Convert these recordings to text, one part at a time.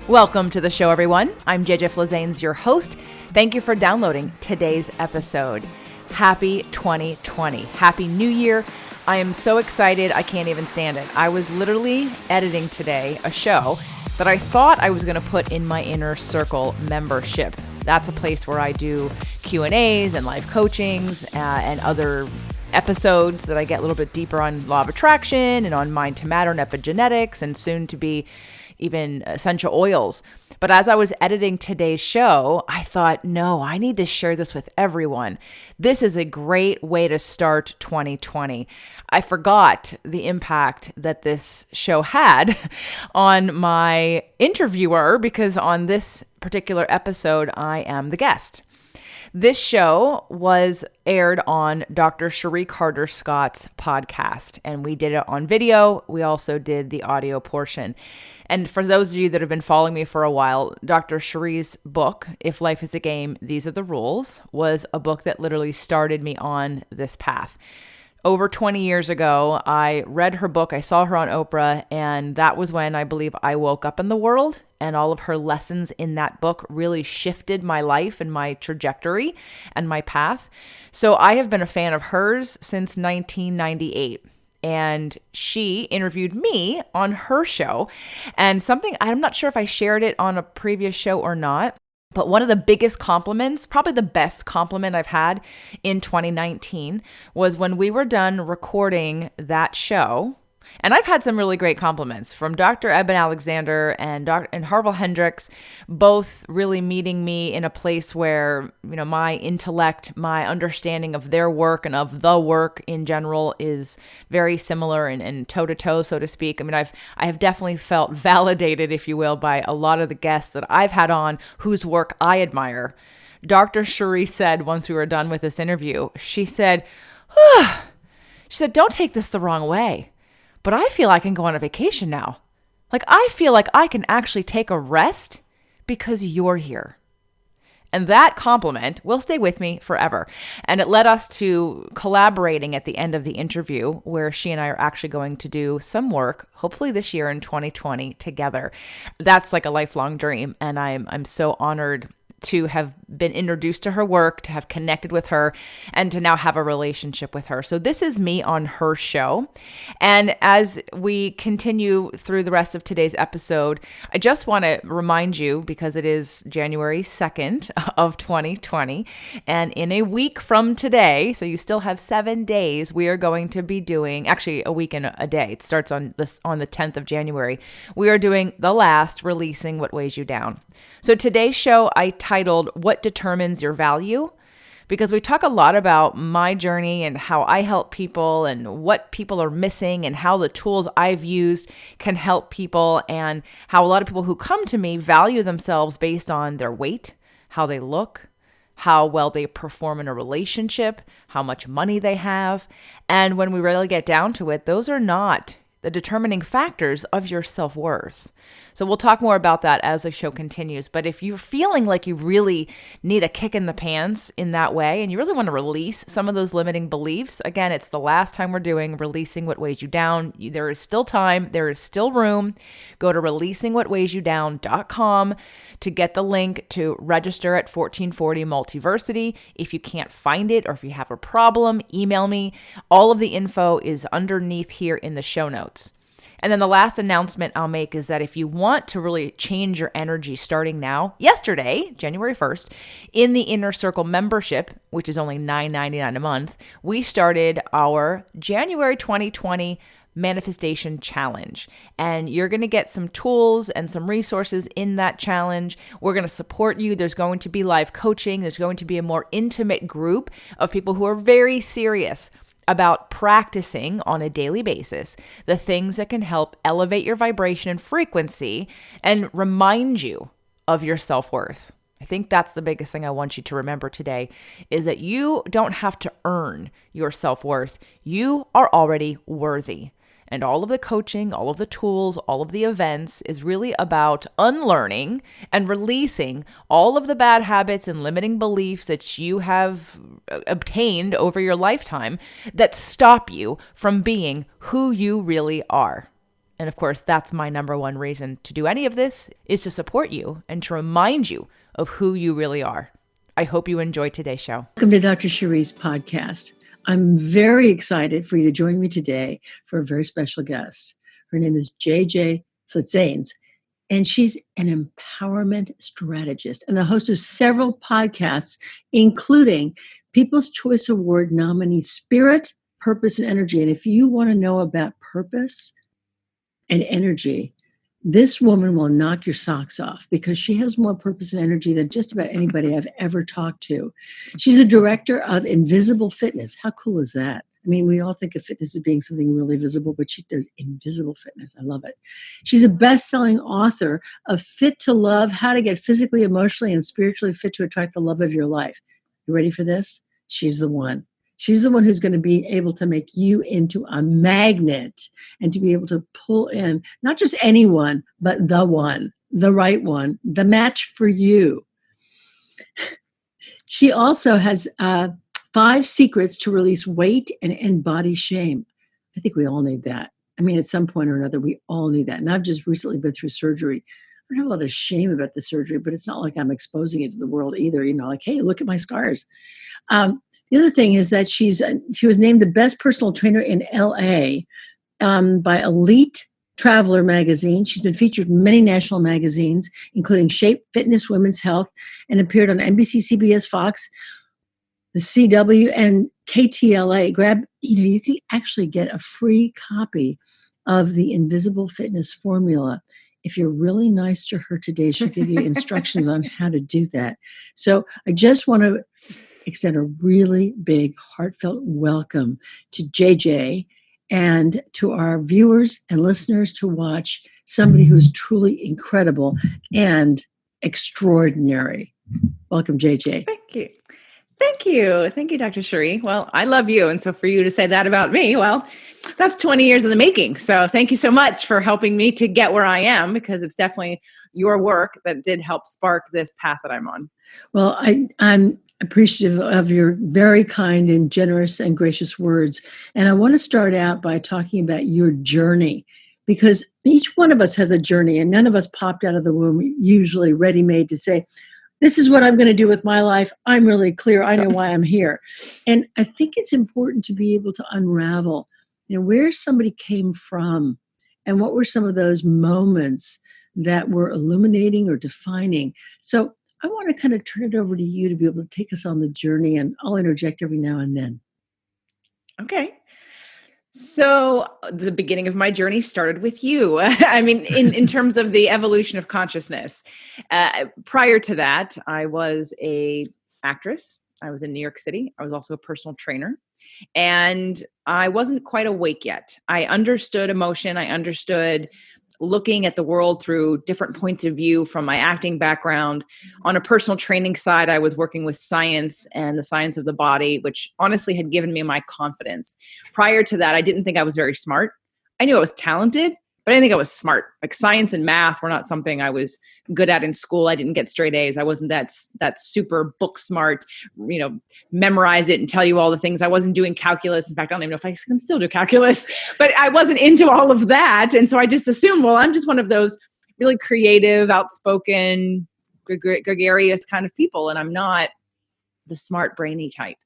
Welcome to the show, everyone. I'm JJ Flazanes, your host. Thank you for downloading today's episode. Happy 2020. Happy New Year. I am so excited, I can't even stand it. I was literally editing today a show that I thought I was going to put in my Inner Circle membership. That's a place where I do Q&As and live coachings and other episodes that I get a little bit deeper on law of attraction and on mind to matter and epigenetics and soon to be even essential oils. But as I was editing today's show, I thought, no, I need to share this with everyone. This is a great way to start 2020. I forgot the impact that this show had on my interviewer because on this particular episode, I am the guest. This show was aired on Dr. Chérie Carter-Scott's podcast, and we did it on video. We also did the audio portion. And for those of you that have been following me for a while, Dr. Cherie's book, If Life is a Game, These Are the Rules, was a book that literally started me on this path. Over 20 years ago, I read her book, I saw her on Oprah, and that was when I believe I woke up in the world, and all of her lessons in that book really shifted my life and my trajectory and my path. So I have been a fan of hers since 1998. And she interviewed me on her show. And something, I'm not sure if I shared it on a previous show or not, but one of the biggest compliments, probably the best compliment I've had in 2019 was when we were done recording that show. And I've had some really great compliments from Dr. Eben Alexander and Harville Hendricks, both really meeting me in a place where, you know, my intellect, my understanding of their work and of the work in general is very similar and toe to toe, so to speak. I mean, I have definitely felt validated, if you will, by a lot of the guests that I've had on whose work I admire. Dr. Chérie said once we were done with this interview, she said, don't take this the wrong way, but I feel I can go on a vacation now. Like, I feel like I can actually take a rest because you're here. And that compliment will stay with me forever. And it led us to collaborating at the end of the interview where she and I are actually going to do some work, hopefully this year in 2020 together. That's like a lifelong dream. And I'm so honored to have been introduced to her work, to have connected with her, and to now have a relationship with her. So this is me on her show. And as we continue through the rest of today's episode, I just want to remind you, because it is January 2nd of 2020, and in a week from today, so you still have 7 days, we are going to be doing, actually a week and a day. It starts on the 10th of January. We are doing the last Releasing What Weighs You Down. So today's show I titled What Determines Your Value? Because we talk a lot about my journey and how I help people and what people are missing and how the tools I've used can help people and how a lot of people who come to me value themselves based on their weight, how they look, how well they perform in a relationship, how much money they have. And when we really get down to it, those are not the determining factors of your self-worth. So we'll talk more about that as the show continues. But if you're feeling like you really need a kick in the pants in that way, and you really want to release some of those limiting beliefs, again, it's the last time we're doing Releasing What Weighs You Down. There is still time. There is still room. Go to releasingwhatweighsyoudown.com to get the link to register at 1440 Multiversity. If you can't find it or if you have a problem, email me. All of the info is underneath here in the show notes. And then the last announcement I'll make is that if you want to really change your energy starting now, yesterday, January 1st, in the Inner Circle membership, which is only $9.99 a month, we started our January 2020 Manifestation Challenge. And you're going to get some tools and some resources in that challenge. We're going to support you. There's going to be live coaching. There's going to be a more intimate group of people who are very serious about practicing on a daily basis the things that can help elevate your vibration and frequency and remind you of your self-worth. I think that's the biggest thing I want you to remember today is that you don't have to earn your self-worth. You are already worthy. And all of the coaching, all of the tools, all of the events is really about unlearning and releasing all of the bad habits and limiting beliefs that you have obtained over your lifetime that stop you from being who you really are. And of course, that's my number one reason to do any of this, is to support you and to remind you of who you really are. I hope you enjoyed today's show. Welcome to Dr. Cherie's podcast. I'm very excited for you to join me today for a very special guest. Her name is JJ Flitzines, and she's an empowerment strategist and the host of several podcasts, including People's Choice Award nominee Spirit, Purpose, and Energy. And if you want to know about purpose and energy, this woman will knock your socks off because she has more purpose and energy than just about anybody I've ever talked to. She's a director of Invisible Fitness. How cool is that? I mean, we all think of fitness as being something really visible, but she does invisible fitness. I love it. She's a best-selling author of Fit to Love, How to Get Physically, Emotionally, and Spiritually Fit to Attract the Love of Your Life. You ready for this? She's the one. She's the one who's going to be able to make you into a magnet and to be able to pull in not just anyone, but the one, the right one, the match for you. She also has 5 secrets to release weight and end body shame. I think we all need that. I mean, at some point or another, we all need that. And I've just recently been through surgery. I don't have a lot of shame about the surgery, but it's not like I'm exposing it to the world either. Like, hey, look at my scars. The other thing is that she was named the best personal trainer in LA by Elite Traveler magazine. She's been featured in many national magazines, including Shape, Fitness, Women's Health, and appeared on NBC, CBS, Fox, the CW, and KTLA. You can actually get a free copy of the Invisible Fitness Formula. If you're really nice to her today, she'll give you instructions on how to do that. So I just want to extend a really big, heartfelt welcome to JJ and to our viewers and listeners to watch somebody who's truly incredible and extraordinary. Welcome, JJ. Thank you. Thank you. Thank you, Dr. Chérie. Well, I love you. And so for you to say that about me, well, that's 20 years in the making. So thank you so much for helping me to get where I am, because it's definitely your work that did help spark this path that I'm on. Well, I'm appreciative of your very kind and generous and gracious words. And I want to start out by talking about your journey, because each one of us has a journey, and none of us popped out of the womb usually ready-made to say, this is what I'm going to do with my life. I'm really clear. I know why I'm here. And I think it's important to be able to unravel, where somebody came from and what were some of those moments that were illuminating or defining. So I want to kind of turn it over to you to be able to take us on the journey, and I'll interject every now and then. Okay. So the beginning of my journey started with you. I mean, in terms of the evolution of consciousness. Prior to that, I was an actress. I was in New York City. I was also a personal trainer, and I wasn't quite awake yet. I understood emotion. I understood looking at the world through different points of view from my acting background. On a personal training side, I was working with science and the science of the body, which honestly had given me my confidence. Prior to that, I didn't think I was very smart. I knew I was talented, but I didn't think I was smart. Like science and math were not something I was good at in school. I didn't get straight A's. I wasn't that super book smart, memorize it and tell you all the things. I wasn't doing calculus. In fact, I don't even know if I can still do calculus, but I wasn't into all of that. And so I just assumed, well, I'm just one of those really creative, outspoken, gregarious kind of people. And I'm not the smart, brainy type.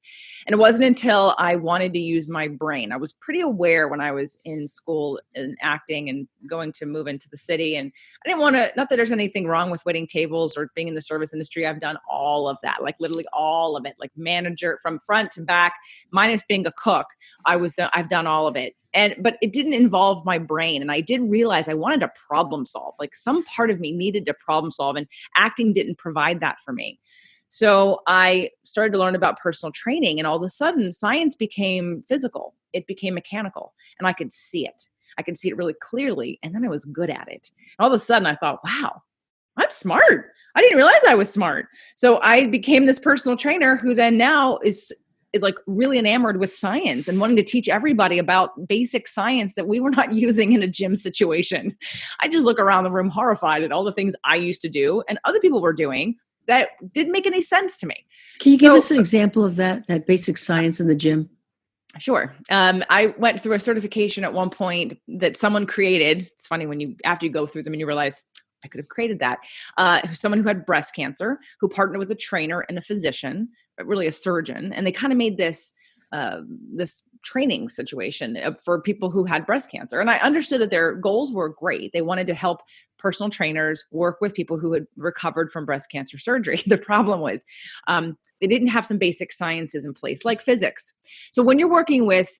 And it wasn't until I wanted to use my brain. I was pretty aware when I was in school and acting and going to move into the city. And I didn't want to, not that there's anything wrong with waiting tables or being in the service industry. I've done all of that, like literally all of it, like manager from front to back, minus being a cook. I've done all of it. But it didn't involve my brain. And I did realize I wanted to problem solve. Like some part of me needed to problem solve, and acting didn't provide that for me. So I started to learn about personal training, and all of a sudden science became physical. It became mechanical, and I could see it. I could see it really clearly. And then I was good at it. And all of a sudden I thought, wow, I'm smart. I didn't realize I was smart. So I became this personal trainer who then now is like really enamored with science and wanting to teach everybody about basic science that we were not using in a gym situation. I just look around the room horrified at all the things I used to do and other people were doing that didn't make any sense to me. Can you give us an example of that basic science in the gym? Sure. I went through a certification at one point that someone created. It's funny when after you go through them and you realize I could have created that. Someone who had breast cancer, who partnered with a trainer and a physician, but really a surgeon, and they kind of made this training situation for people who had breast cancer. And I understood that their goals were great. They wanted to help personal trainers work with people who had recovered from breast cancer surgery. The problem was they didn't have some basic sciences in place, like physics. So when you're working with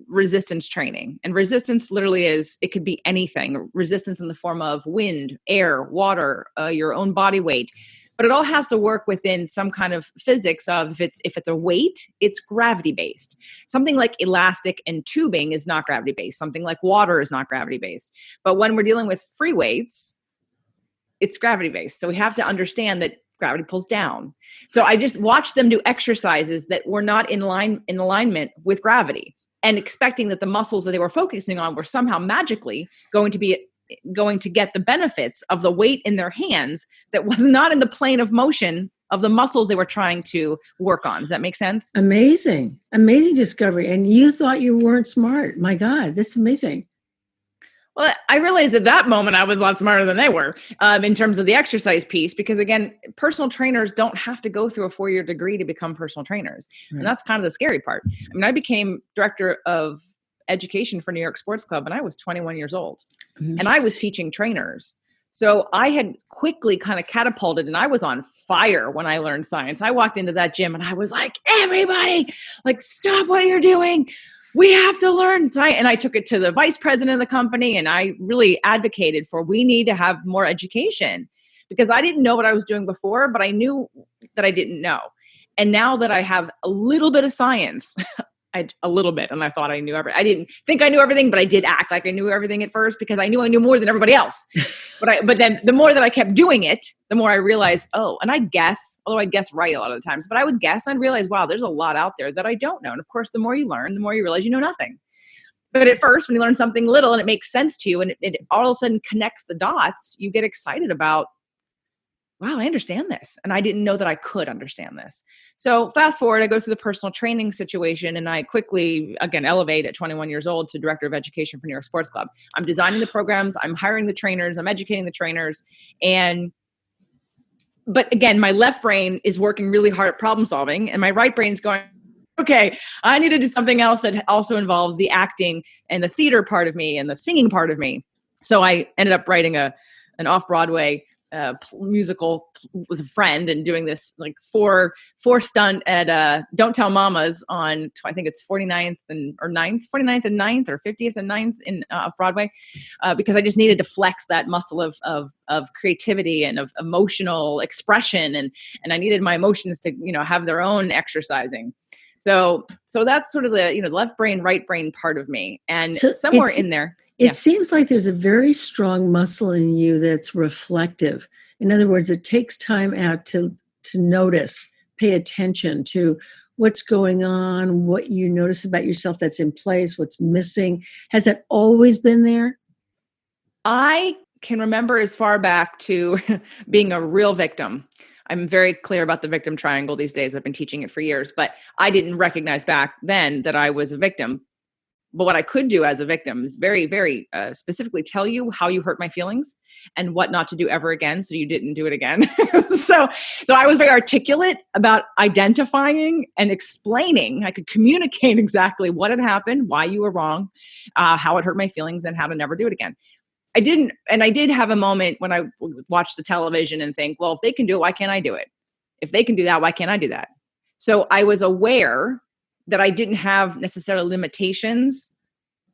resistance training, and resistance literally it could be anything, resistance in the form of wind, air, water, your own body weight, but it all has to work within some kind of physics of if it's a weight, it's gravity based. Something like elastic and tubing is not gravity based. Something like water is not gravity based. But when we're dealing with free weights, it's gravity based. So we have to understand that gravity pulls down. So I just watched them do exercises that were not in alignment with gravity, and expecting that the muscles that they were focusing on were somehow magically going to get the benefits of the weight in their hands that was not in the plane of motion of the muscles they were trying to work on. Does that make sense? Amazing discovery. And you thought you weren't smart. My God, that's amazing. Well, I realized at that moment I was a lot smarter than they were in terms of the exercise piece, because again, personal trainers don't have to go through a 4-year degree to become personal trainers. Right. And that's kind of the scary part. I mean, I became director of education for New York Sports Club when I was 21 years old. Amazing. And I was teaching trainers. So I had quickly kind of catapulted, and I was on fire when I learned science. I walked into that gym and I was like, everybody, like, stop what you're doing. We have to learn science. And I took it to the vice president of the company, and I really advocated for, we need to have more education, because I didn't know what I was doing before, but I knew that I didn't know. And now that I have a little bit of science, a little bit, and I thought I knew everything. I didn't think I knew everything, but I did act like I knew everything at first, because I knew more than everybody else. But then the more that I kept doing it, the more I realized, and I guess, although I guess right a lot of the times, but I would guess, I'd realize, wow, there's a lot out there that I don't know. And of course, the more you learn, the more you realize you know nothing. But at first, when you learn something little and it makes sense to you, and it all of a sudden connects the dots, you get excited about, wow, I understand this. And I didn't know that I could understand this. So fast forward, I go through the personal training situation, and I quickly, again, elevate at 21 years old to director of education for New York Sports Club. I'm designing the programs, I'm hiring the trainers, I'm educating the trainers. But again, my left brain is working really hard at problem solving, and my right brain's going, okay, I need to do something else that also involves the acting and the theater part of me and the singing part of me. So I ended up writing an off-Broadway musical with a friend, and doing this like four stunt at Don't Tell Mamas on, I think it's 49th and 9th or 50th and 9th in Broadway, because I just needed to flex that muscle of creativity and of emotional expression, and I needed my emotions to have their own exercising. So that's sort of the left brain, right brain part of me, and so somewhere in there. It seems like there's a very strong muscle in you that's reflective. In other words, it takes time out to notice, pay attention to what's going on, what you notice about yourself that's in place, what's missing. Has that always been there? I can remember as far back to being a real victim. I'm very clear about the victim triangle these days. I've been teaching it for years, but I didn't recognize back then that I was a victim. But what I could do as a victim is very, very specifically tell you how you hurt my feelings and what not to do ever again, so you didn't do it again. So I was very articulate about identifying and explaining. I could communicate exactly what had happened, why you were wrong, how it hurt my feelings, and how to never do it again. I did have a moment when I watched the television and think, well, if they can do it, why can't I do it? If they can do that, why can't I do that? So I was aware that I didn't have necessarily limitations,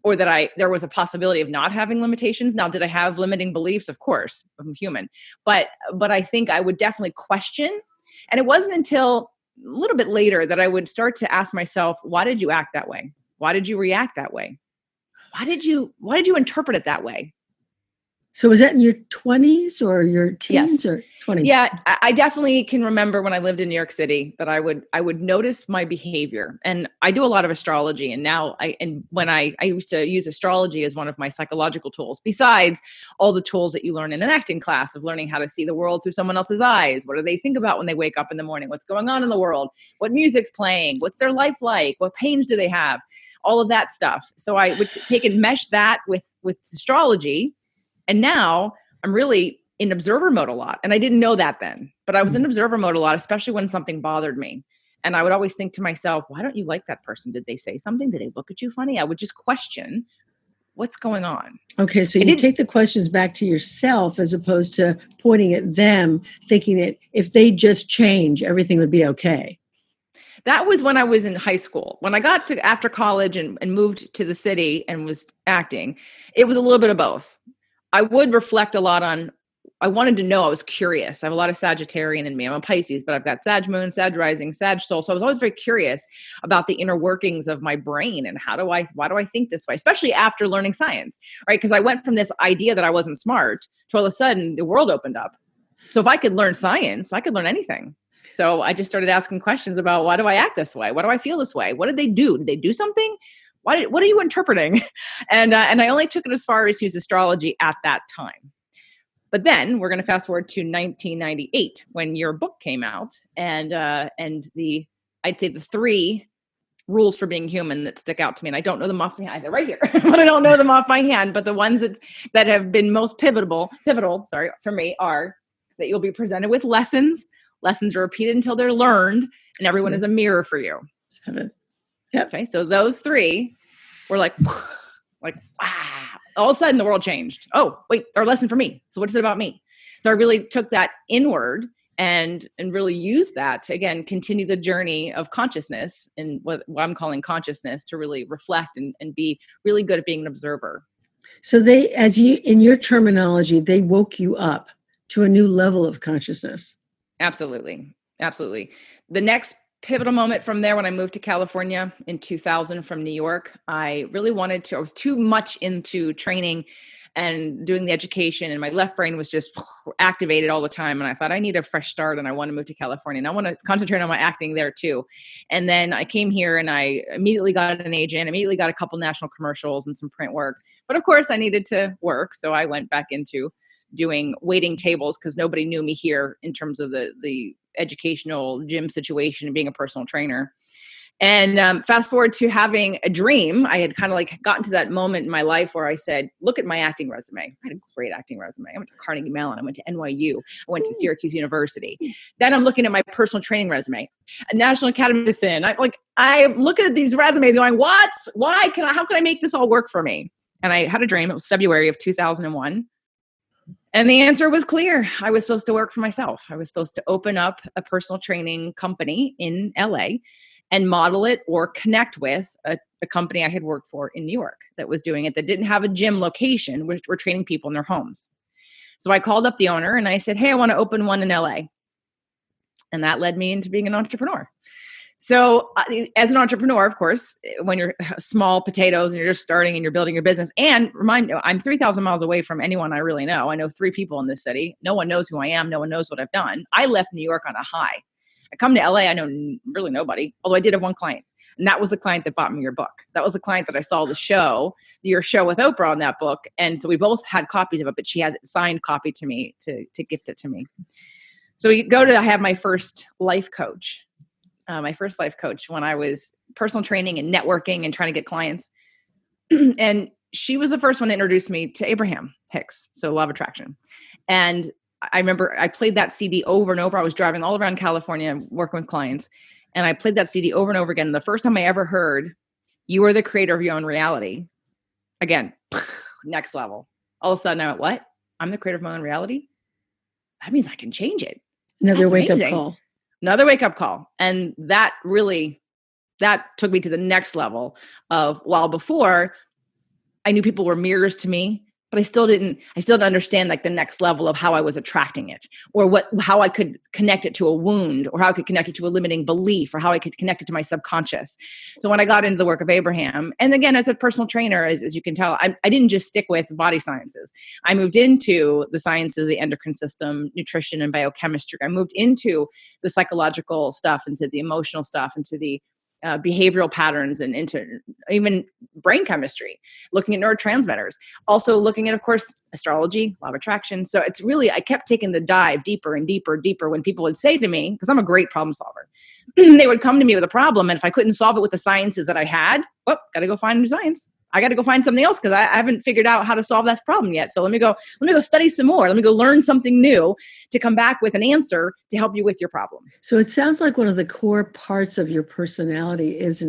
or that there was a possibility of not having limitations. Now, did I have limiting beliefs? Of course, I'm human. But I think I would definitely question. And it wasn't until a little bit later that I would start to ask myself, why did you act that way? Why did you react that way? Why did you interpret it that way? So was that in your 20s or your teens Yes. or 20s? Yeah, I definitely can remember when I lived in New York City that I would notice my behavior, and I do a lot of astrology. And now when I used to use astrology as one of my psychological tools, besides all the tools that you learn in an acting class of learning how to see the world through someone else's eyes. What do they think about when they wake up in the morning? What's going on in the world? What music's playing? What's their life like? What pains do they have? All of that stuff. So I would take and mesh that with astrology, and now I'm really in observer mode a lot. And I didn't know that then, but I was in observer mode a lot, especially when something bothered me. And I would always think to myself, why don't you like that person? Did they say something? Did they look at you funny? I would just question what's going on. Okay, so you take the questions back to yourself as opposed to pointing at them, thinking that if they just change, everything would be okay. That was when I was in high school. When I got to after college and moved to the city and was acting, it was a little bit of both. I would reflect a lot on, I wanted to know, I was curious. I have a lot of Sagittarian in me. I'm a Pisces, but I've got Sag moon, Sag rising, Sag soul. So I was always very curious about the inner workings of my brain and why do I think this way, especially after learning science, right? Because I went from this idea that I wasn't smart to all of a sudden the world opened up. So if I could learn science, I could learn anything. So I just started asking questions about, why do I act this way? Why do I feel this way? What did they do? Did they do something? What are you interpreting? And I only took it as far as use astrology at that time. But then we're going to fast forward to 1998 when your book came out, and I'd say the 3 rules for being human that stick out to me. And I don't know them off the hand. They're right here, but I don't know them off my hand. But the ones that have been most pivotal, for me are that you'll be presented with lessons. Lessons are repeated until they're learned, and everyone is a mirror for you. 7. Yep. Okay, so those 3 were like, wow. All of a sudden the world changed. Oh, wait, our lesson for me. So what is it about me? So I really took that inward and really used that to, again, continue the journey of consciousness and what I'm calling consciousness, to really reflect and be really good at being an observer. So they, in your terminology, they woke you up to a new level of consciousness. Absolutely. Absolutely. The next pivotal moment from there, when I moved to California in 2000 from New York, I was too much into training and doing the education, and my left brain was just activated all the time. And I thought, I need a fresh start, and I want to move to California, and I want to concentrate on my acting there too. And then I came here and I immediately got an agent, immediately got a couple national commercials and some print work. But of course I needed to work. So I went back into doing waiting tables because nobody knew me here in terms of the educational gym situation and being a personal trainer. And fast forward to having a dream. I had kind of like gotten to that moment in my life where I said, look at my acting resume. I had a great acting resume. I went to Carnegie Mellon. I went to NYU. I went to Syracuse University. Then I'm looking at my personal training resume, a National Academy of Medicine. I'm looking at these resumes going, how can I make this all work for me? And I had a dream. It was February of 2001. And the answer was clear. I was supposed to work for myself. I was supposed to open up a personal training company in LA and model it or connect with a company I had worked for in New York that was doing it, that didn't have a gym location, which were training people in their homes. So I called up the owner and I said, hey, I want to open one in LA. And that led me into being an entrepreneur. So as an entrepreneur, of course, when you're small potatoes and you're just starting and you're building your business, and remind you, I'm 3,000 miles away from anyone I really know. I know 3 people in this city. No one knows who I am. No one knows what I've done. I left New York on a high. I come to LA. I know really nobody, although I did have one client. And that was the client that bought me your book. That was the client that I saw your show with Oprah on that book. And so we both had copies of it, but she has it signed copy to me to gift it to me. So I have my first life coach. When I was personal training and networking and trying to get clients. And she was the first one to introduce me to Abraham Hicks, so Law of Attraction. And I remember I played that CD over and over. I was driving all around California working with clients, and I played that CD over and over again. The first time I ever heard, you are the creator of your own reality. Again, next level. All of a sudden I went, what? I'm the creator of my own reality? That means I can change it. Another wake-up call. Another wake-up call. And that took me to the next level of, while before I knew people were mirrors to me, but I still didn't understand like the next level of how I was attracting it, or how I could connect it to a wound, or how I could connect it to a limiting belief, or how I could connect it to my subconscious. So when I got into the work of Abraham, and again, as a personal trainer, as you can tell, I didn't just stick with body sciences. I moved into the sciences of the endocrine system, nutrition and biochemistry. I moved into the psychological stuff, into the emotional stuff, into the behavioral patterns, and into even brain chemistry, looking at neurotransmitters, also looking at, of course, astrology, law of attraction. So it's really, I kept taking the dive deeper and deeper and deeper when people would say to me, because I'm a great problem solver, they would come to me with a problem. And if I couldn't solve it with the sciences that I had, well, got to go find new science. I got to go find something else because I haven't figured out how to solve that problem yet. So let me go study some more. Let me go learn something new to come back with an answer to help you with your problem. So it sounds like one of the core parts of your personality is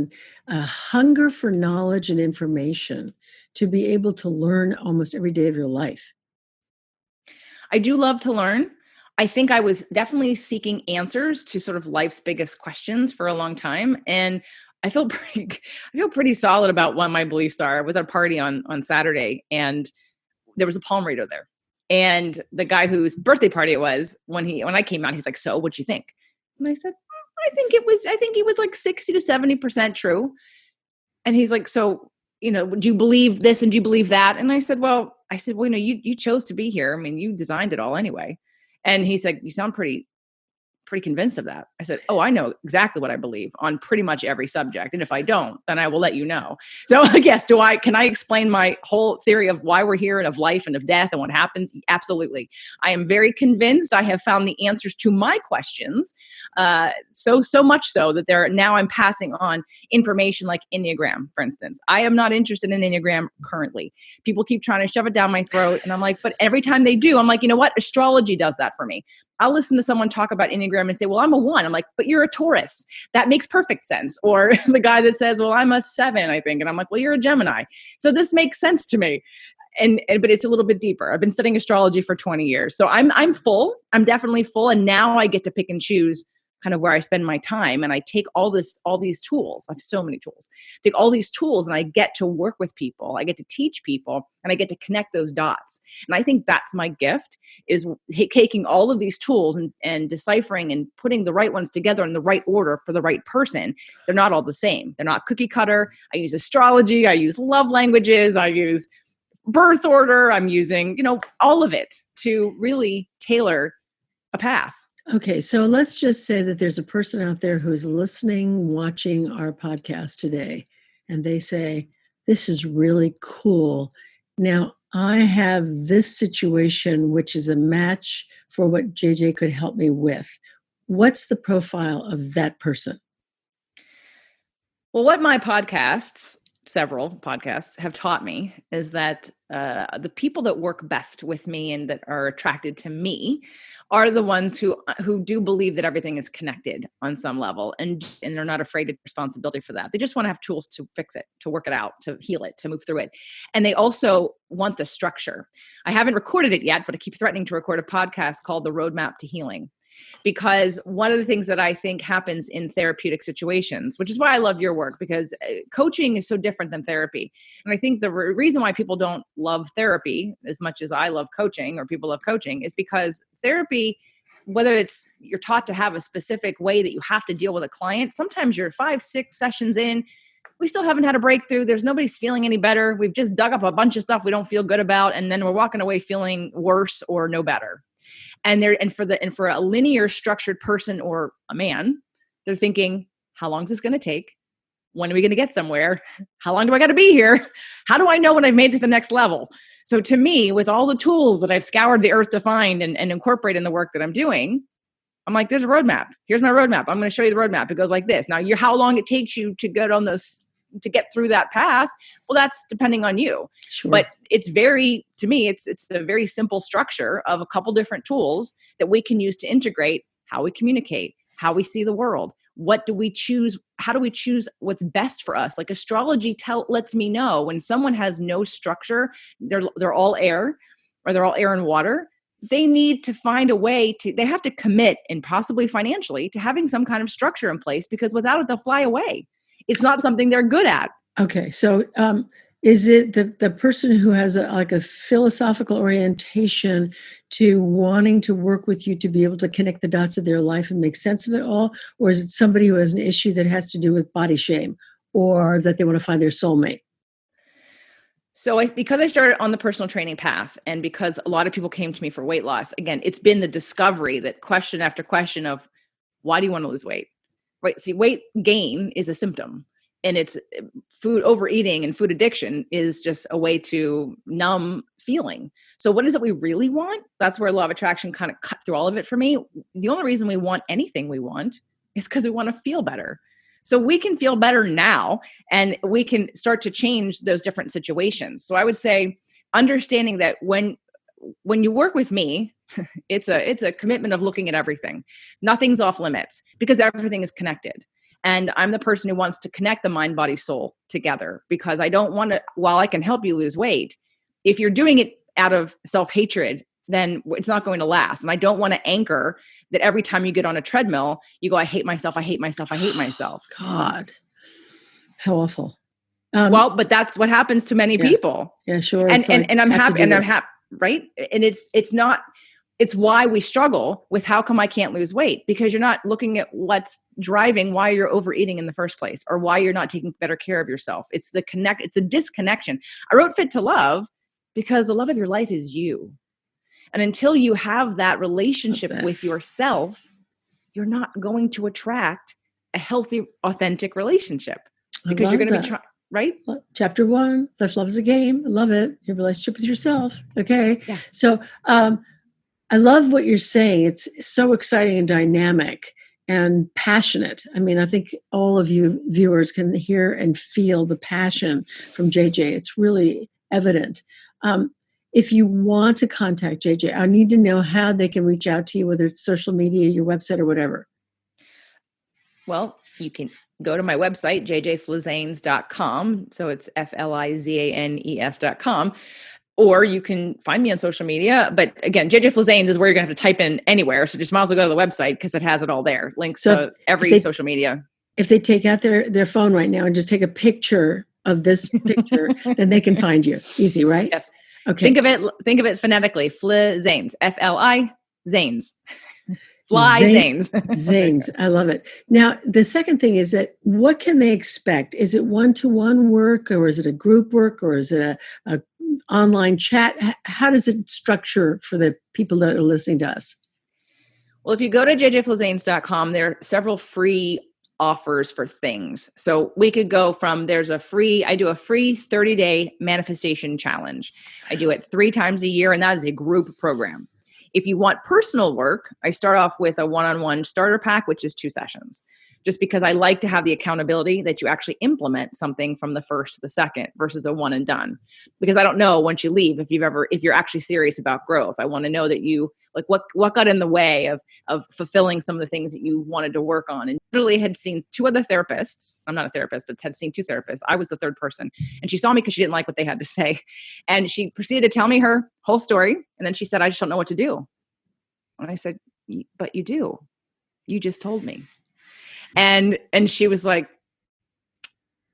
a hunger for knowledge and information to be able to learn almost every day of your life. I do love to learn. I think I was definitely seeking answers to sort of life's biggest questions for a long time. And I feel pretty solid about what my beliefs are. I was at a party on Saturday, and there was a palm reader there. And the guy whose birthday party it was, when I came out, he's like, "So what'd you think?" And I said, I think it was like 60 to 70% true. And he's like, "So, do you believe this and do you believe that?" And I said, well, you chose to be here. I mean, you designed it all anyway. And he said, "You sound pretty convinced of that." I said, "Oh, I know exactly what I believe on pretty much every subject. And if I don't, then I will let you know." So yes, can I explain my whole theory of why we're here and of life and of death and what happens? Absolutely. I am very convinced I have found the answers to my questions. So much so that now I'm passing on information like Enneagram, for instance. I am not interested in Enneagram currently. People keep trying to shove it down my throat. And I'm like, but every time they do, I'm like, you know what? Astrology does that for me. I'll listen to someone talk about Enneagram and say, well, I'm a 1. I'm like, but you're a Taurus. That makes perfect sense. Or the guy that says, well, I'm a 7, I think. And I'm like, well, you're a Gemini. So this makes sense to me. But it's a little bit deeper. I've been studying astrology for 20 years. So I'm full. I'm definitely full. And now I get to pick and choose kind of where I spend my time. And I take all these tools. I have so many tools. Take all these tools and I get to work with people. I get to teach people and I get to connect those dots. And I think that's my gift, is taking all of these tools and deciphering and putting the right ones together in the right order for the right person. They're not all the same. They're not cookie cutter. I use astrology. I use love languages. I use birth order. I'm using, all of it to really tailor a path. Okay, so let's just say that there's a person out there who's listening, watching our podcast today, and they say, this is really cool. Now, I have this situation, which is a match for what JJ could help me with. What's the profile of that person? Well, what my several podcasts have taught me is that the people that work best with me and that are attracted to me are the ones who do believe that everything is connected on some level, and they're not afraid of responsibility for that. They just want to have tools to fix it, to work it out, to heal it, to move through it. And they also want the structure. I haven't recorded it yet, but I keep threatening to record a podcast called The Roadmap to Healing. Because one of the things that I think happens in therapeutic situations, which is why I love your work, because coaching is so different than therapy. And I think the reason why people don't love therapy as much as I love coaching, or people love coaching, is because therapy, whether it's you're taught to have a specific way that you have to deal with a client, sometimes you're 5-6 sessions in, we still haven't had a breakthrough. There's nobody's feeling any better. We've just dug up a bunch of stuff we don't feel good about, and then we're walking away feeling worse or no better. And for a linear structured person or a man, they're thinking, how long is this going to take? When are we going to get somewhere? How long do I got to be here? How do I know when I've made it to the next level? So to me, with all the tools that I've scoured the earth to find and incorporate in the work that I'm doing, I'm like, there's a roadmap. Here's my roadmap. I'm going to show you the roadmap. It goes like this. Now, how long it takes you to get on those, to get through that path, well, that's depending on you. Sure. But to me, it's a very simple structure of a couple different tools that we can use to integrate how we communicate, how we see the world. What do we choose? How do we choose what's best for us? Like astrology lets me know when someone has no structure, they're all air, or they're all air and water. They need to find a way they have to commit, and possibly financially, to having some kind of structure in place, because without it, they'll fly away. It's not something they're good at. Okay. So Is it the person who has like a philosophical orientation to wanting to work with you to be able to connect the dots of their life and make sense of it all? Or is it somebody who has an issue that has to do with body shame or that they want to find their soulmate? So because I started on the personal training path and because a lot of people came to me for weight loss, again, it's been the discovery that question after question of why do you want to lose weight? Right. See, weight gain is a symptom, and it's food overeating and food addiction is just a way to numb feeling. So what is it we really want? That's where law of attraction kind of cut through all of it for me. The only reason we want anything we want is because we want to feel better. So we can feel better now and we can start to change those different situations. So I would say understanding that when you work with me, it's a commitment of looking at everything. Nothing's off limits because everything is connected. And I'm the person who wants to connect the mind, body, soul together because I don't want to, while I can help you lose weight, if you're doing it out of self-hatred, then it's not going to last. And I don't want to anchor that every time you get on a treadmill, you go, I hate myself, I hate myself, I hate myself. God, how awful. Well, but that's what happens to many people. Yeah, sure. And I'm happy, right? And it's why we struggle with how come I can't lose weight, because you're not looking at what's driving why you're overeating in the first place or why you're not taking better care of yourself. It's a disconnection. I wrote Fit to Love because the love of your life is you. And until you have that relationship with yourself, you're not going to attract a healthy, authentic relationship because you're going to be trying, right? Chapter 1, love is a game. I love it. Your relationship with yourself. Okay. Yeah. So I love what you're saying. It's so exciting and dynamic and passionate. I mean, I think all of you viewers can hear and feel the passion from JJ. It's really evident. If you want to contact JJ, I need to know how they can reach out to you, whether it's social media, your website, or whatever. Well, you can go to my website, jjflizanes.com. So it's FLIZANES.com. Or you can find me on social media. But again, JJ Flizanes is where you're going to have to type in anywhere. So just might as well go to the website because it has it all there. Links to every social media. If they take out their phone right now and just take a picture of this picture, then they can find you. Easy, right? Yes. Okay. Think of it phonetically. Flizanes. FLI Zanes. Fly Zanes. Zanes. I love it. Now, the second thing is that what can they expect? Is it one-to-one work, or is it a group work, or is it a online chat? How does it structure for the people that are listening to us? Well, if you go to jjflizanes.com, there are several free offers for things. So we could go from I do a free 30-day manifestation challenge. I do it 3 times a year, and that is a group program. If you want personal work, I start off with a one-on-one starter pack, which is 2 sessions, just because I like to have the accountability that you actually implement something from the first to the second versus a one and done. Because I don't know once you leave if you're actually serious about growth. I want to know that you what got in the way of fulfilling some of the things that you wanted to work on. And literally had seen 2 other therapists. I'm not a therapist, but had seen 2 therapists. I was the third person. And she saw me because she didn't like what they had to say. And she proceeded to tell me her whole story. And then she said, I just don't know what to do. And I said, but you do. You just told me. And she was like,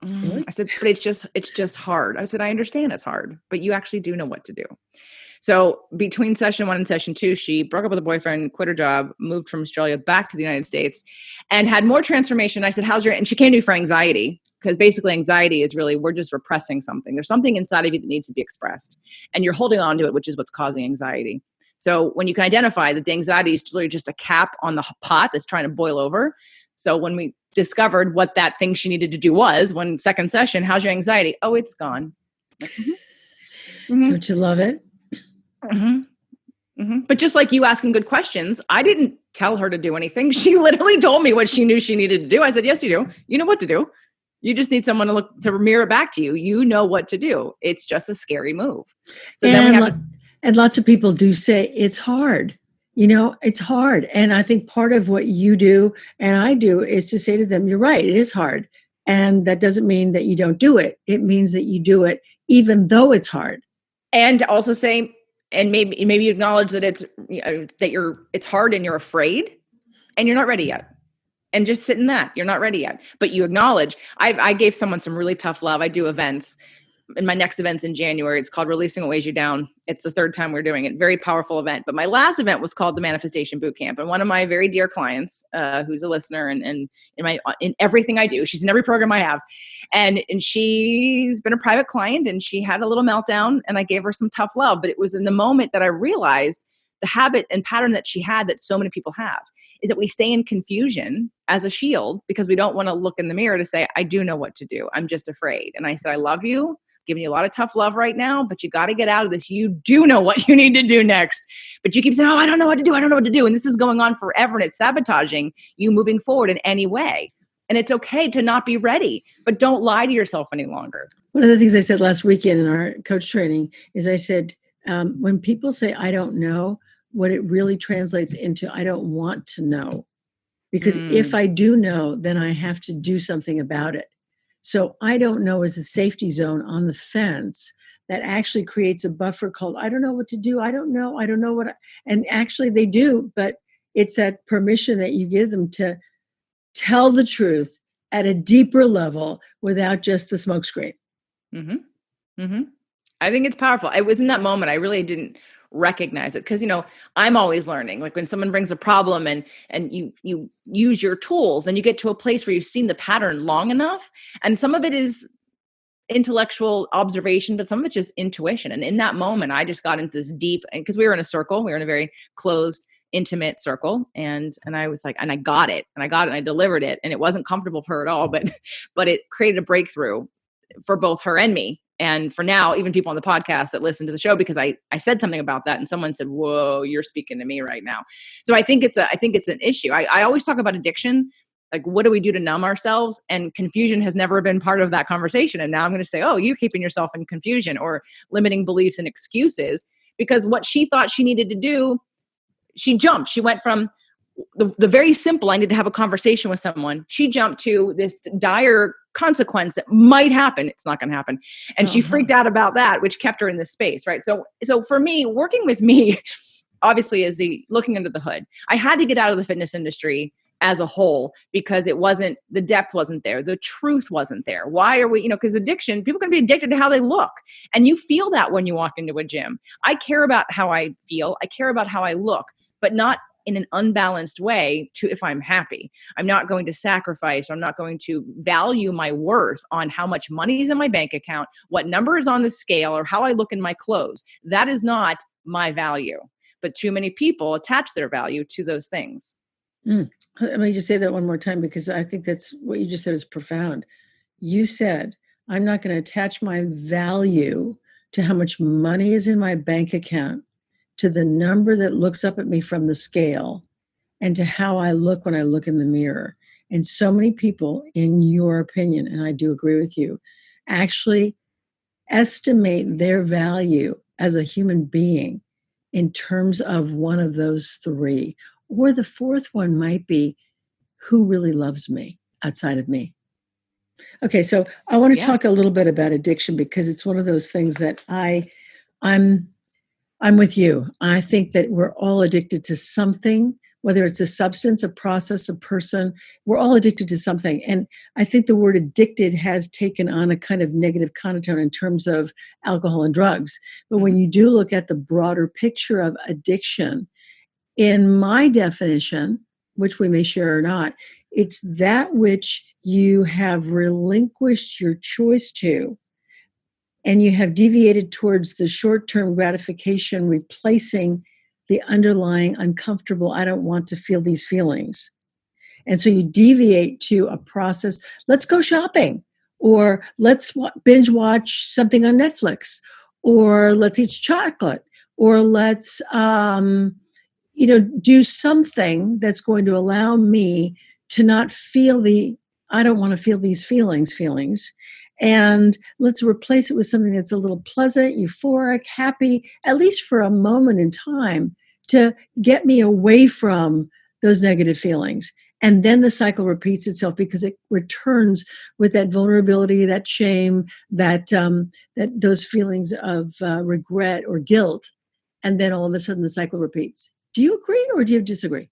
I said, but it's just hard. I said, I understand it's hard, but you actually do know what to do. So between session 1 and session 2, she broke up with a boyfriend, quit her job, moved from Australia back to the United States, and had more transformation. I said, and she came to me for anxiety, because basically anxiety is really, we're just repressing something. There's something inside of you that needs to be expressed, and you're holding on to it, which is what's causing anxiety. So when you can identify that the anxiety is literally just a cap on the pot that's trying to boil over. So when we discovered what that thing she needed to do was, one second session, how's your anxiety? Oh, it's gone. Like, Don't you love it? But just like you asking good questions, I didn't tell her to do anything. She literally told me what she knew she needed to do. I said, yes, you do. You know what to do. You just need someone to mirror back to you. You know what to do. It's just a scary move. So and lots of people do say it's hard. It's hard. And I think part of what you do and I do is to say to them, you're right, it is hard. And that doesn't mean that you don't do it. It means that you do it even though it's hard. And also say, and maybe you acknowledge that it's hard and you're afraid and you're not ready yet. And just sit in that. You're not ready yet. But you acknowledge, I gave someone some really tough love. I do events. in my next event's in January. It's called Releasing What Weighs You Down. It's the third time we're doing it. Very powerful event. But my last event was called the Manifestation Bootcamp. And one of my very dear clients, who's a listener and in everything I do, she's in every program I have. And she's been a private client, and she had a little meltdown, and I gave her some tough love. But it was in the moment that I realized the habit and pattern that she had that so many people have is that we stay in confusion as a shield because we don't want to look in the mirror to say, I do know what to do. I'm just afraid. And I said, I love you, giving you a lot of tough love right now, but you got to get out of this. You do know what you need to do next, but you keep saying, oh, I don't know what to do. I don't know what to do. And this is going on forever, and it's sabotaging you moving forward in any way. And it's okay to not be ready, but don't lie to yourself any longer. One of the things I said last weekend in our coach training is I said, when people say, I don't know, what it really translates into, I don't want to know. Because if I do know, then I have to do something about it. So I don't know is a safety zone on the fence that actually creates a buffer called, I don't know what to do. I don't know what, and actually they do, but it's that permission that you give them to tell the truth at a deeper level without just the smokescreen. Mm-hmm. Mm-hmm. I think it's powerful. It was in that moment, I really didn't recognize it because, I'm always learning. Like when someone brings a problem and you use your tools, and you get to a place where you've seen the pattern long enough. And some of it is intellectual observation, but some of it's just intuition. And in that moment, I just got into this deep, because we were in a circle, we were in a very closed, intimate circle. And I was like, and I got it and I delivered it. And it wasn't comfortable for her at all, but it created a breakthrough for both her and me. And for now, even people on the podcast that listen to the show, because I said something about that and someone said, whoa, you're speaking to me right now. So I think it's an issue. I always talk about addiction. Like, what do we do to numb ourselves? And confusion has never been part of that conversation. And now I'm going to say, oh, you're keeping yourself in confusion or limiting beliefs and excuses, because what she thought she needed to do, she jumped. She went from the very simple, I need to have a conversation with someone. She jumped to this dire consequence that might happen. It's not going to happen. And she freaked out about that, which kept her in this space, right? So for me, working with me, obviously, is the looking under the hood. I had to get out of the fitness industry as a whole because the depth wasn't there. The truth wasn't there. Why are we, because addiction, people can be addicted to how they look. And you feel that when you walk into a gym. I care about how I feel. I care about how I look, but not in an unbalanced way to if I'm happy. I'm not going to sacrifice. I'm not going to value my worth on how much money is in my bank account, what number is on the scale, or how I look in my clothes. That is not my value. But too many people attach their value to those things. Let me just say that one more time, because I think that's what you just said is profound. You said, I'm not going to attach my value to how much money is in my bank account, to the number that looks up at me from the scale, and to how I look when I look in the mirror. And so many people, in your opinion, and I do agree with you, actually estimate their value as a human being in terms of one of those three. Or the fourth one might be, who really loves me outside of me? Okay, so I want to talk a little bit about addiction, because it's one of those things that I'm with you. I think that we're all addicted to something, whether it's a substance, a process, a person. We're all addicted to something. And I think the word addicted has taken on a kind of negative connotation in terms of alcohol and drugs. But when you do look at the broader picture of addiction, in my definition, which we may share or not, it's that which you have relinquished your choice to, and you have deviated towards the short-term gratification, replacing the underlying uncomfortable, I don't want to feel these feelings. And so you deviate to a process, let's go shopping, or let's binge watch something on Netflix, or let's eat chocolate, or let's do something that's going to allow me to not feel I don't want to feel these feelings. And let's replace it with something that's a little pleasant, euphoric, happy, at least for a moment in time, to get me away from those negative feelings. And then the cycle repeats itself, because it returns with that vulnerability, that shame, that those feelings of regret or guilt. And then all of a sudden the cycle repeats. Do you agree or do you disagree?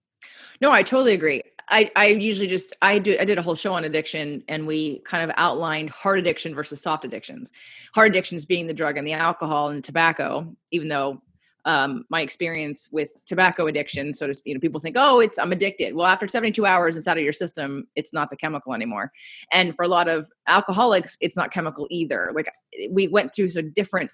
No, I totally agree. I usually I did a whole show on addiction, and we kind of outlined hard addiction versus soft addictions. Hard addictions being the drug and the alcohol and tobacco, even though my experience with tobacco addiction, so to speak, people think, oh, I'm addicted. Well, after 72 hours, it's out of your system. It's not the chemical anymore. And for a lot of alcoholics, it's not chemical either. Like, we went through different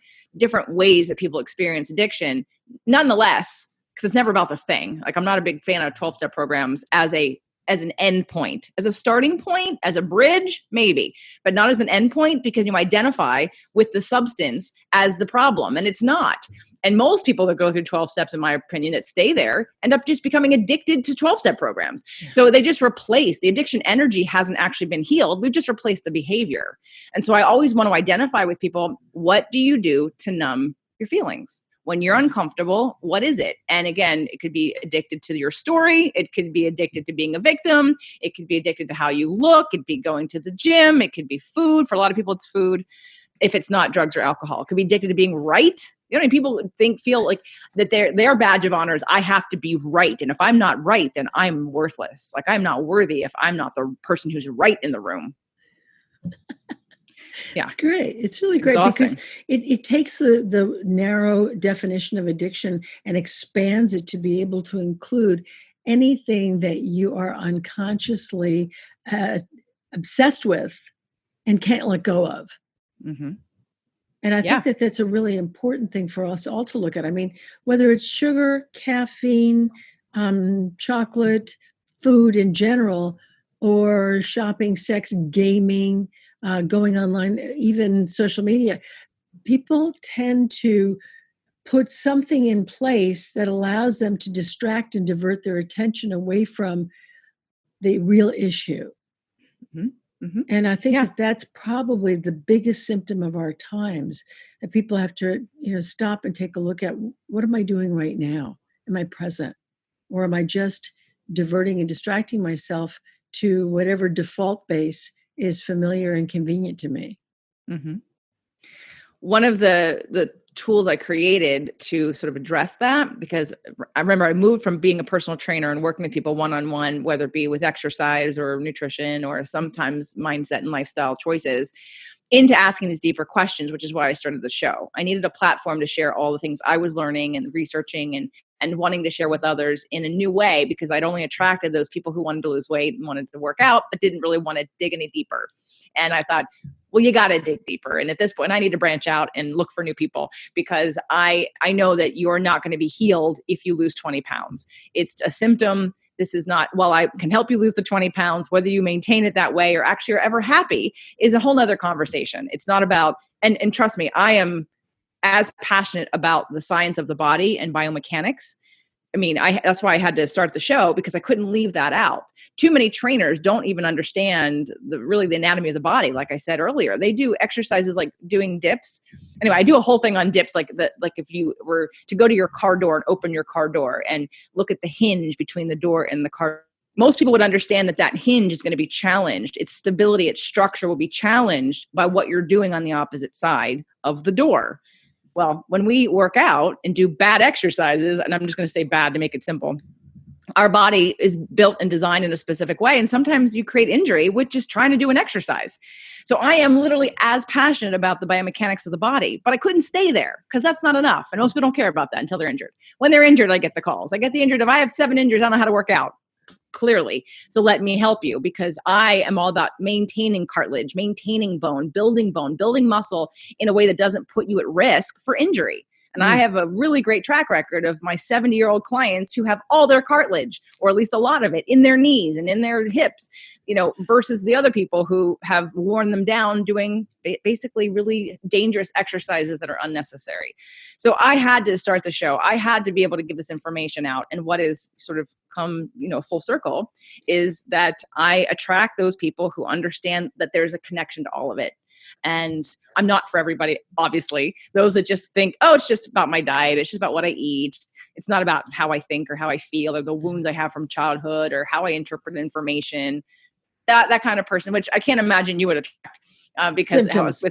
ways that people experience addiction. Nonetheless, because it's never about the thing. Like, I'm not a big fan of 12-step programs as an end point. As a starting point, as a bridge, maybe, but not as an end point, because you identify with the substance as the problem, and it's not. And most people that go through 12 steps, in my opinion, that stay there end up just becoming addicted to 12-step programs. Yeah. So they just replace the addiction energy hasn't actually been healed. We've just replaced the behavior. And so I always want to identify with people, what do you do to numb your feelings? When you're uncomfortable, what is it? And again, it could be addicted to your story. It could be addicted to being a victim. It could be addicted to how you look. It could be going to the gym. It could be food. For a lot of people, it's food. If it's not drugs or alcohol, it could be addicted to being right. People feel like that their badge of honor is, I have to be right. And if I'm not right, then I'm worthless. Like, I'm not worthy if I'm not the person who's right in the room. Yeah. It's great. It's really great because it takes the narrow definition of addiction and expands it to be able to include anything that you are unconsciously obsessed with and can't let go of. Mm-hmm. And I think that that's a really important thing for us all to look at. I mean, whether it's sugar, caffeine, chocolate, food in general, or shopping, sex, gaming, going online, even social media, people tend to put something in place that allows them to distract and divert their attention away from the real issue. Mm-hmm. Mm-hmm. And I think that that's probably the biggest symptom of our times, that people have to, stop and take a look at, what am I doing right now? Am I present? Or am I just diverting and distracting myself to whatever default base is familiar and convenient to me? Mm-hmm. One of the tools I created to sort of address that, because I remember I moved from being a personal trainer and working with people one-on-one, whether it be with exercise or nutrition or sometimes mindset and lifestyle choices, into asking these deeper questions, which is why I started the show. I needed a platform to share all the things I was learning and researching and wanting to share with others in a new way, because I'd only attracted those people who wanted to lose weight and wanted to work out, but didn't really want to dig any deeper. And I thought, well, you got to dig deeper. And at this point, I need to branch out and look for new people, because I know that you're not going to be healed if you lose 20 pounds. It's a symptom. This is not, well, I can help you lose the 20 pounds, whether you maintain it that way or actually are ever happy is a whole nother conversation. It's not about, and trust me, I am as passionate about the science of the body and biomechanics. I mean, that's why I had to start the show, because I couldn't leave that out. Too many trainers don't even understand the anatomy of the body. Like I said earlier, they do exercises like doing dips. Anyway, I do a whole thing on dips, like if you were to go to your car door and open your car door and look at the hinge between the door and the car. Most people would understand that hinge is going to be challenged. Its stability, its structure will be challenged by what you're doing on the opposite side of the door. Well, when we work out and do bad exercises, and I'm just going to say bad to make it simple, our body is built and designed in a specific way. And sometimes you create injury with just trying to do an exercise. So I am literally as passionate about the biomechanics of the body, but I couldn't stay there because that's not enough. And most people don't care about that until they're injured. When they're injured, I get the calls. I get the injured. If I have 7 injuries, I don't know how to work out. Clearly. So let me help you, because I am all about maintaining cartilage, maintaining bone, building muscle in a way that doesn't put you at risk for injury. And I have a really great track record of my 70-year-old clients who have all their cartilage, or at least a lot of it, in their knees and in their hips, versus the other people who have worn them down doing basically really dangerous exercises that are unnecessary. So I had to start the show. I had to be able to give this information out. And what is sort of come, full circle is that I attract those people who understand that there's a connection to all of it. And I'm not for everybody, obviously. Those that just think, oh, it's just about my diet. It's just about what I eat. It's not about how I think or how I feel or the wounds I have from childhood or how I interpret information. That kind of person, which I can't imagine you would attract because symptoms.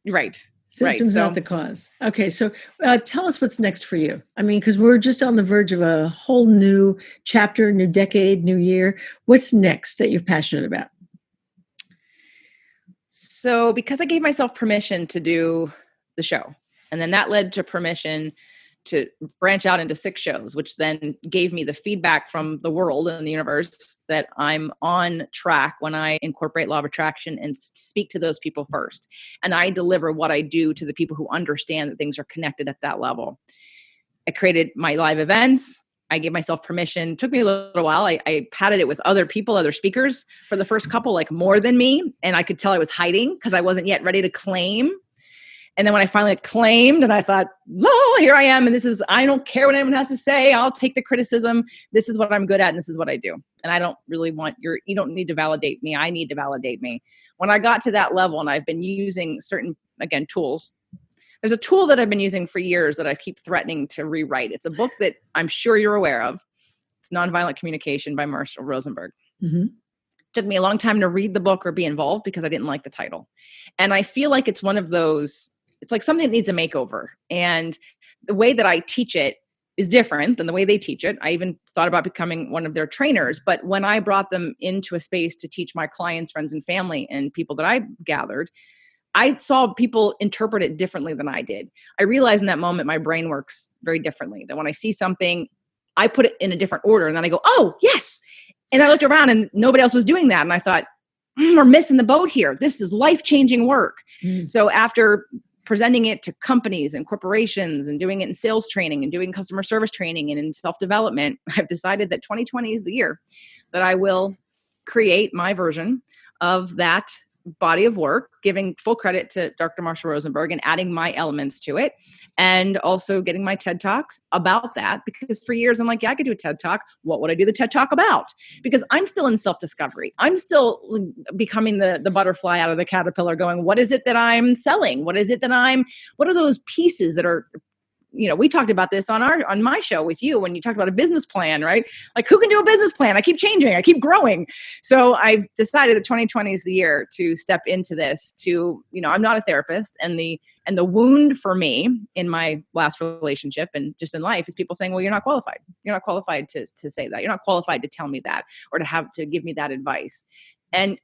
Right. Right. Symptoms, So not the cause. Okay, so tell us what's next for you. I mean, because we're just on the verge of a whole new chapter, new decade, new year. What's next that you're passionate about? So because I gave myself permission to do the show, and then that led to permission to branch out into 6 shows, which then gave me the feedback from the world and the universe that I'm on track when I incorporate law of attraction and speak to those people first. And I deliver what I do to the people who understand that things are connected at that level. I created my live events. I gave myself permission. It took me a little while. I padded it with other people, other speakers for the first couple, like more than me. And I could tell I was hiding because I wasn't yet ready to claim. And then when I finally claimed and I thought, oh, here I am. And I don't care what anyone has to say. I'll take the criticism. This is what I'm good at. And this is what I do. And I don't really want you don't need to validate me. I need to validate me. When I got to that level, and I've been using certain, again, tools. There's a tool that I've been using for years that I keep threatening to rewrite. It's a book that I'm sure you're aware of. It's Nonviolent Communication by Marshall Rosenberg. Mm-hmm. Took me a long time to read the book or be involved because I didn't like the title. And I feel like it's one of those, it's like something that needs a makeover. And the way that I teach it is different than the way they teach it. I even thought about becoming one of their trainers. But when I brought them into a space to teach my clients, friends, and family and people that I gathered, I saw people interpret it differently than I did. I realized in that moment, my brain works very differently. That when I see something, I put it in a different order and then I go, oh, yes. And I looked around and nobody else was doing that. And I thought, we're missing the boat here. This is life-changing work. So after presenting it to companies and corporations and doing it in sales training and doing customer service training and in self-development, I've decided that 2020 is the year that I will create my version of that body of work, giving full credit to Dr. Marshall Rosenberg and adding my elements to it, and also getting my TED Talk about that. Because for years I'm like, yeah, I could do a TED Talk. What would I do the TED Talk about? Because I'm still in self-discovery. I'm still becoming the butterfly out of the caterpillar going, what is it that I'm selling? What are those pieces that are, we talked about this on my show with you when you talked about a business plan, right? Like, who can do a business plan? I keep changing. I keep growing. So I've decided that 2020 is the year to step into this I'm not a therapist, and the wound for me in my last relationship and just in life is people saying, well, you're not qualified. You're not qualified to say that. You're not qualified to tell me that or to give me that advice. And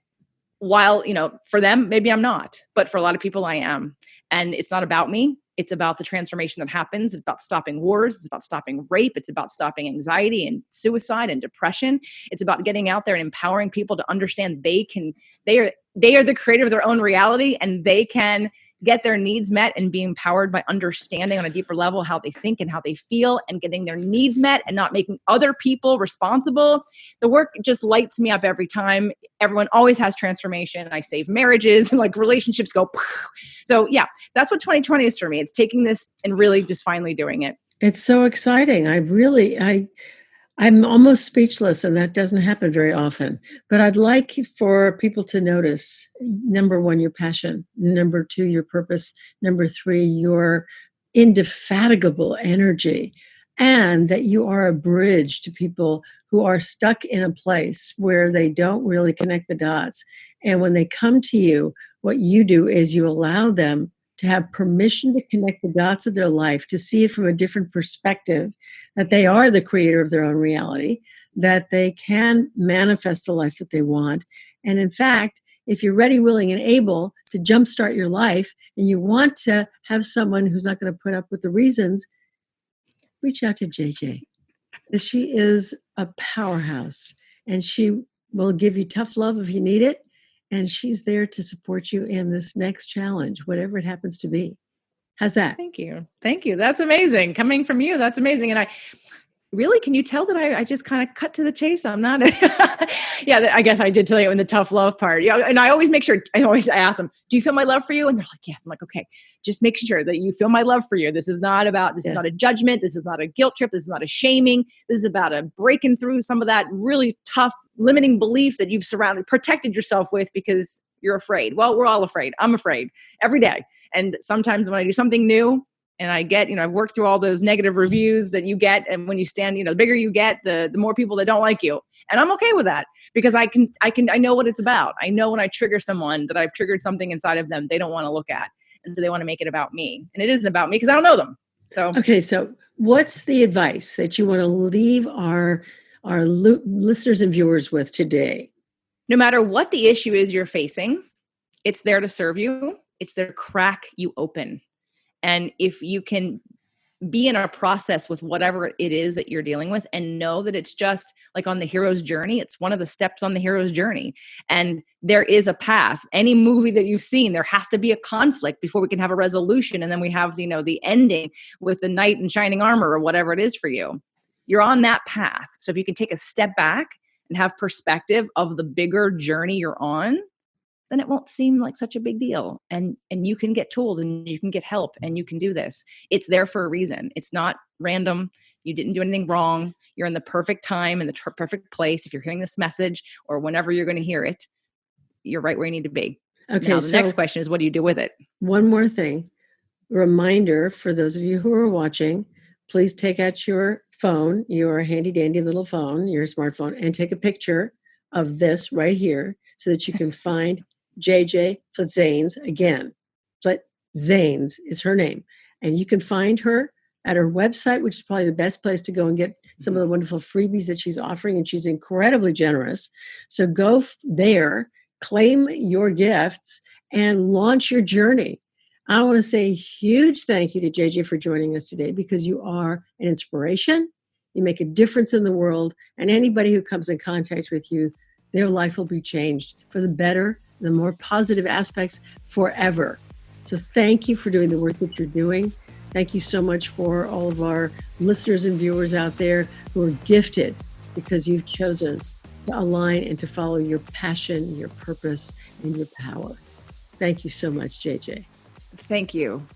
while, for them, maybe I'm not, but for a lot of people I am. And it's not about me. It's about the transformation that happens. It's about stopping wars. It's about stopping rape. It's about stopping anxiety and suicide and depression. It's about getting out there and empowering people to understand they are the creator of their own reality, and they can get their needs met and be empowered by understanding on a deeper level how they think and how they feel and getting their needs met and not making other people responsible. The work just lights me up every time. Everyone always has transformation. I save marriages and relationships go. So yeah, that's what 2020 is for me. It's taking this and really just finally doing it. It's so exciting. I'm almost speechless, and that doesn't happen very often. But I'd like for people to notice, number 1, your passion. Number 2, your purpose. Number 3, your indefatigable energy. And that you are a bridge to people who are stuck in a place where they don't really connect the dots. And when they come to you, what you do is you allow them to have permission to connect the dots of their life, to see it from a different perspective, that they are the creator of their own reality, that they can manifest the life that they want. And in fact, if you're ready, willing, and able to jumpstart your life, and you want to have someone who's not going to put up with the reasons, reach out to JJ. She is a powerhouse, and she will give you tough love if you need it. And she's there to support you in this next challenge, whatever it happens to be. How's that? Thank you. Thank you. That's amazing. Coming from you, that's amazing. And can you tell that I just kind of cut to the chase? I'm not, I guess I did tell you in the tough love part. And I always make sure, I ask them, do you feel my love for you? And they're like, yes. I'm like, okay, just make sure that you feel my love for you. This is not is not a judgment. This is not a guilt trip. This is not a shaming. This is about a breaking through some of that really tough limiting beliefs that you've protected yourself with because you're afraid. Well, we're all afraid. I'm afraid every day. And sometimes when I do something new, and I get, I've worked through all those negative reviews that you get. And when you stand, the bigger you get, the more people that don't like you. And I'm okay with that because I know what it's about. I know when I trigger someone that I've triggered something inside of them they don't want to look at. And so they want to make it about me. And it isn't about me because I don't know them. So, okay. So what's the advice that you want to leave our listeners and viewers with today? No matter what the issue is you're facing, it's there to serve you. It's there to crack you open. And if you can be in a process with whatever it is that you're dealing with and know that it's just like on the hero's journey, it's one of the steps on the hero's journey. And there is a path. Any movie that you've seen, there has to be a conflict before we can have a resolution. And then we have, the ending with the knight in shining armor or whatever it is for you. You're on that path. So if you can take a step back and have perspective of the bigger journey you're on, then it won't seem like such a big deal. And you can get tools and you can get help and you can do this. It's there for a reason. It's not random. You didn't do anything wrong. You're in the perfect time and the perfect place. If you're hearing this message or whenever you're going to hear it, you're right where you need to be. Okay. Now, the next question is, what do you do with it? One more thing. Reminder for those of you who are watching, please take out your phone, your handy dandy little phone, your smartphone, and take a picture of this right here so that you can find JJ Flizanes again. Flizanes is her name. And you can find her at her website, which is probably the best place to go and get some of the wonderful freebies that she's offering. And she's incredibly generous. So go there, claim your gifts, and launch your journey. I want to say a huge thank you to JJ for joining us today because you are an inspiration. You make a difference in the world. And anybody who comes in contact with you, their life will be changed for the better, the more positive aspects forever. So thank you for doing the work that you're doing. Thank you so much for all of our listeners and viewers out there who are gifted because you've chosen to align and to follow your passion, your purpose, and your power. Thank you so much, JJ. Thank you.